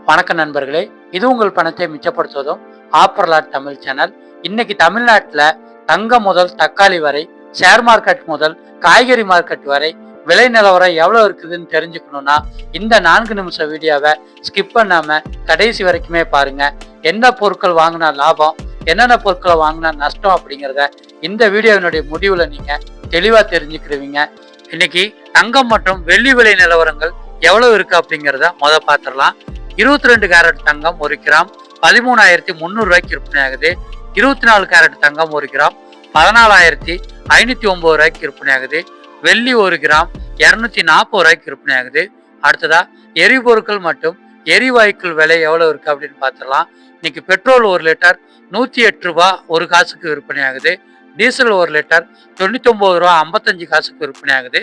வணக்க நண்பர்களே, இது உங்கள் பணத்தை மிச்சப்படுத்துவதும் ஆப்பர்லாட் தமிழ் சேனல். இன்னைக்கு தமிழ்நாட்டில் தங்கம் முதல் தக்காளி வரை, ஷேர் மார்க்கெட் முதல் காய்கறி மார்க்கெட் வரை விலை நிலவரம் எவ்வளோ இருக்குதுன்னு தெரிஞ்சுக்கணும்னா இந்த 4 நிமிஷ வீடியோவை ஸ்கிப் பண்ணாம கடைசி வரைக்குமே பாருங்க. என்ன பொருட்கள் வாங்கினா லாபம், என்னென்ன பொருட்களை வாங்கினா நஷ்டம் அப்படிங்கிறத இந்த வீடியோவினுடைய முடிவுல நீங்க தெளிவா தெரிஞ்சுக்கிடுவீங்க. இன்னைக்கு தங்கம் மற்றும் வெள்ளி விலை நிலவரங்கள் எவ்வளவு இருக்கு அப்படிங்கிறத பார்த்துடலாம். 22 கேரட் தங்கம் 1 கிராம் 13,300 ரூபாய்க்கு விற்பனை ஆகுது. 24 கேரட் தங்கம் 1 கிராம் 14,509 ரூபாய்க்கு விற்பனை ஆகுது. வெள்ளி 1 கிராம் 240 ரூபாய்க்கு விற்பனை ஆகுது. அடுத்ததா எரிபொருட்கள் மற்றும் எரிவாயுக்கள் விலை எவ்வளவு இருக்கு அப்படின்னு பார்த்துடலாம். இன்னைக்கு பெட்ரோல் 1 லிட்டர் 108 ரூபா 1 காசுக்கு விற்பனை ஆகுது. டீசல் 1 லிட்டர் 99 ரூபா 55 காசுக்கு விற்பனை ஆகுது.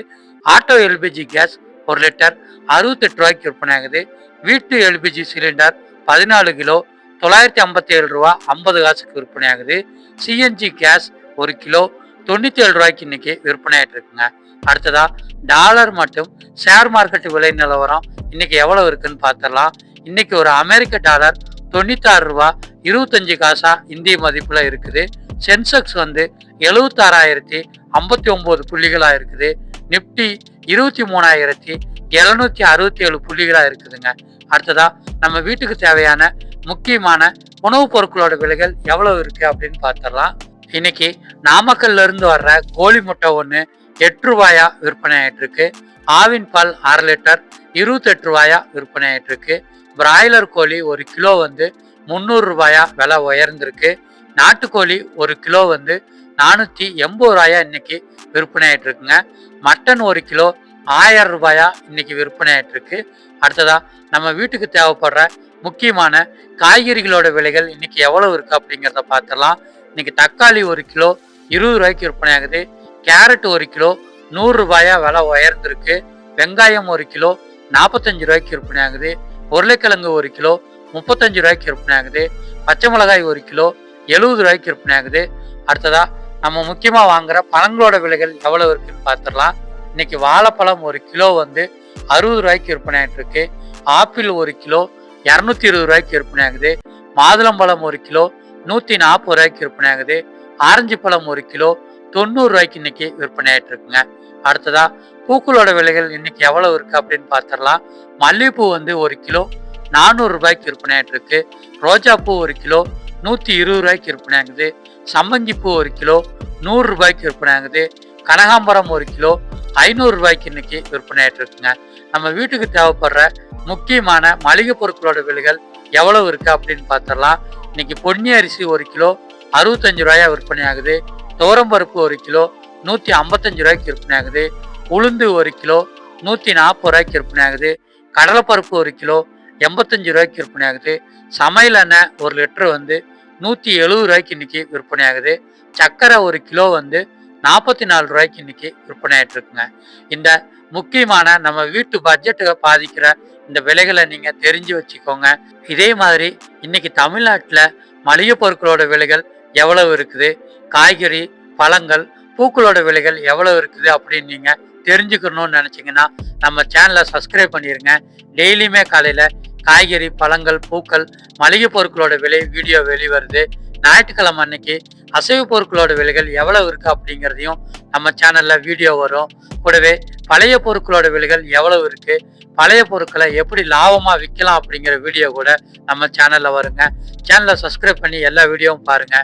ஆட்டோ எல்பிஜி கேஸ் 1 லிட்டர் 68 ரூபாய்க்கு விற்பனை ஆகுது. வீட்டு எல்பிஜி சிலிண்டர் 14 கிலோ 957 ரூபா 50 காசுக்கு விற்பனை ஆகுது. சிஎன்ஜி கேஸ் 1 கிலோ 97 ரூபாய்க்கு இன்னைக்கு விற்பனை ஆயிட்டு இருக்குங்க. அடுத்ததா டாலர் மற்றும் ஷேர் மார்க்கெட் விலை நிலவரம் இன்னைக்கு எவ்வளவு இருக்குன்னு பார்த்துடலாம். இன்னைக்கு ஒரு அமெரிக்க டாலர் 96 ரூபா 25 காசா இந்திய மதிப்புல இருக்குது. சென்செக்ஸ் 76,059 புள்ளிகளா இருக்குது. நிப்டி 23,767 புள்ளிகளா இருக்குதுங்க. அடுத்ததா நம்ம வீட்டுக்கு தேவையான முக்கியமான உணவுப் பொருட்களோட விலைகள் எவ்வளவு இருக்கு அப்படின்னு பார்த்துடலாம். இன்னைக்கு நாமக்கல்ல இருந்து வர்ற கோழி முட்டை 1 8 ரூபாயா விற்பனை ஆயிட்டு இருக்கு. ஆவின் பால் 1/2 லிட்டர் 28 ரூபாயா விற்பனை ஆயிட்டு இருக்கு. பிராய்லர் கோழி 1 கிலோ 300 ரூபாயா விலை உயர்ந்திருக்கு. நாட்டுக்கோழி 1 கிலோ 480 ரூபாயா இன்னைக்கு விற்பனை ஆயிட்டு இருக்குங்க. மட்டன் 1 கிலோ 1000 ரூபாயா இன்னைக்கு விற்பனை ஆயிட்டு இருக்கு. அடுத்ததா நம்ம வீட்டுக்கு தேவைப்படுற முக்கியமான காய்கறிகளோட விலைகள் இன்னைக்கு எவ்வளவு இருக்கு அப்படிங்கிறத பார்த்துடலாம். இன்னைக்கு தக்காளி 1 கிலோ 20 ரூபாய்க்கு விற்பனை ஆகுது. கேரட் 1 கிலோ 100 ரூபாயா விலை உயர்ந்திருக்கு. வெங்காயம் 1 கிலோ 45 ரூபாய்க்கு விற்பனை ஆகுது. உருளைக்கிழங்கு 1 கிலோ 35 ரூபாய்க்கு விற்பனை ஆகுது. பச்சை மிளகாய் 1 கிலோ 70 ரூபாய்க்கு விற்பனை ஆகுது. அடுத்ததா நம்ம முக்கியமா வாங்குற பழங்களோட விலைகள் எவ்வளவு இருக்குன்னு பார்த்துடலாம். இன்னைக்கு வாழைப்பழம் 1 கிலோ 60 ரூபாய்க்கு விற்பனை ஆகிட்டு இருக்கு. ஆப்பிள் 1 கிலோ 220 ரூபாய்க்கு விற்பனை ஆகுது. மாதுளம்பழம் 1 கிலோ 140 ரூபாய்க்கு விற்பனை ஆகுது. ஆரஞ்சு பழம் 1 கிலோ 90 ரூபாய்க்கு இன்னைக்கு விற்பனை ஆகிட்டு இருக்குங்க. அடுத்ததா பூக்களோட விலைகள் இன்னைக்கு எவ்வளவு இருக்கு அப்படின்னு பார்த்துடலாம். மல்லிகைப்பூ 1 கிலோ 400 ரூபாய்க்கு விற்பனை ஆகிட்டு இருக்கு. ரோஜா பூ 1 கிலோ 120 ரூபாய்க்கு விற்பனை ஆகுது. சம்மங்கி பூ 1 கிலோ 100 ரூபாய்க்கு விற்பனை ஆகுது. கனகாம்பரம் 1 கிலோ 500 ரூபாய்க்கு இன்னைக்கு விற்பனை ஆயிட்டு இருக்குங்க. நம்ம வீட்டுக்கு தேவைப்படுற முக்கியமான மளிகை பொருட்களோட விலைகள் எவ்வளவு இருக்கு அப்படின்னு பார்த்துடலாம். இன்னைக்கு பொன்னி அரிசி 1 கிலோ 65 ரூபாயா விற்பனை ஆகுது. துவரம்பருப்பு 1 கிலோ 155 ரூபாய்க்கு விற்பனை ஆகுது. உளுந்து 1 கிலோ 140 ரூபாய்க்கு விற்பனை ஆகுது. கடலைப்பருப்பு 1 கிலோ 85 ரூபாய்க்கு விற்பனை ஆகுது. சமையல் எண்ணெய் 1 லிட்டர் 170 ரூபாய்க்கு இன்னைக்கு விற்பனை ஆகுது. சர்க்கரை 1 கிலோ 44 ரூபாய்க்கு இன்னைக்கு விற்பனை ஆயிட்டு இருக்குங்க. இந்த முக்கியமான நம்ம வீட்டு பட்ஜெட்டை பாதிக்கிற இந்த விலைகளை நீங்க தெரிஞ்சு வச்சுக்கோங்க. இதே மாதிரி இன்னைக்கு தமிழ்நாட்டில் மளிகை பொருட்களோட விலைகள் எவ்வளவு இருக்குது, காய்கறி பழங்கள் பூக்களோட விலைகள் எவ்வளவு இருக்குது அப்படின்னு நீங்க தெரிஞ்சுக்கணும்னு நினைச்சீங்கன்னா நம்ம சேனலை சப்ஸ்கிரைப் பண்ணிருங்க. டெய்லியுமே காலையில காய்கறி பழங்கள் பூக்கள் மளிகை பொருட்களோட விலை வீடியோ வெளிவருது. ஞாயிற்றுக்கிழமை அன்னைக்கு அசைவு பொருட்களோட விலைகள் எவ்வளவு இருக்கு அப்படிங்கிறதையும் நம்ம சேனல்ல வீடியோ வரும். கூடவே பழைய பொருட்களோட விலைகள் எவ்வளவு இருக்கு, பழைய பொருட்களை எப்படி லாபமா விற்கலாம் அப்படிங்கிற வீடியோ கூட நம்ம சேனல்ல வருங்க. சேனலை சப்ஸ்கிரைப் பண்ணி எல்லா வீடியோவும் பாருங்க.